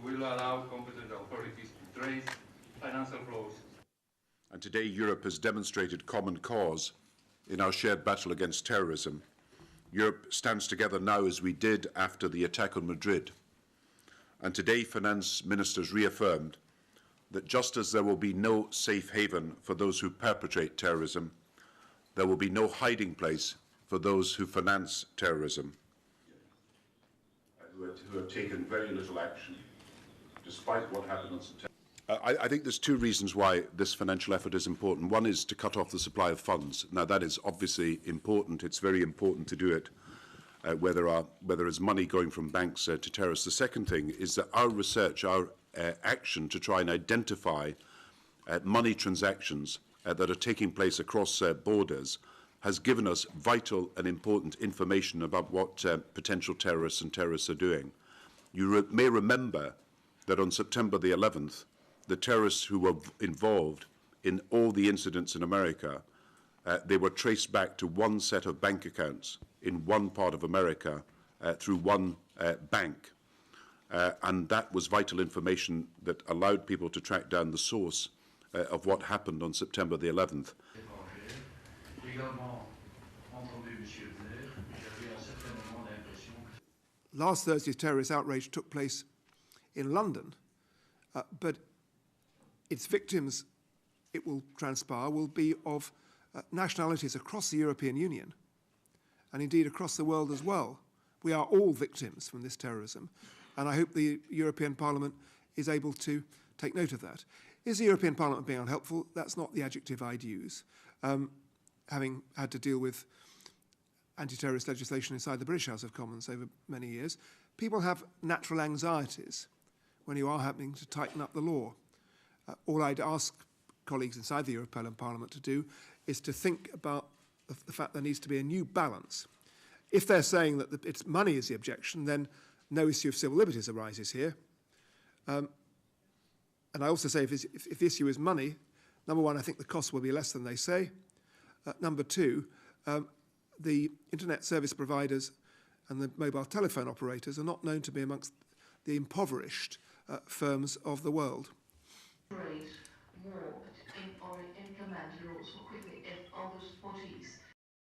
will allow competent authorities to trace financial flows. And today Europe has demonstrated common cause in our shared battle against terrorism. Europe stands together now as we did after the attack on Madrid. And today finance ministers reaffirmed that just as there will be no safe haven for those who perpetrate terrorism, there will be no hiding place for those who finance terrorism, who have taken very little action, despite what happened on September. I think there's two reasons why this financial effort is important. One is to cut off the supply of funds. Now, that is obviously important. It's very important to do it where there is money going from banks to terrorists. The second thing is that our research, our action to try and identify money transactions that are taking place across borders has given us vital and important information about what potential terrorists and terrorists are doing. You may remember that on September the 11th, the terrorists who were involved in all the incidents in America, they were traced back to one set of bank accounts in one part of America through one bank. And that was vital information that allowed people to track down the source of what happened on September the 11th. Last Thursday's terrorist outrage took place in London, but its victims, it will transpire, will be of nationalities across the European Union and indeed across the world as well. We are all victims from this terrorism, and I hope the European Parliament is able to take note of that. Is the European Parliament being unhelpful? That's not the adjective I'd use. Having had to deal with anti-terrorist legislation inside the British House of Commons over many years, people have natural anxieties when you are having to tighten up the law. All I'd ask colleagues inside the European Parliament to do is to think about the fact there needs to be a new balance. If they're saying that it's money is the objection, then no issue of civil liberties arises here. And I also say if the issue is money, number one, I think the cost will be less than they say. Number two, the internet service providers and the mobile telephone operators are not known to be amongst the impoverished firms of the world. More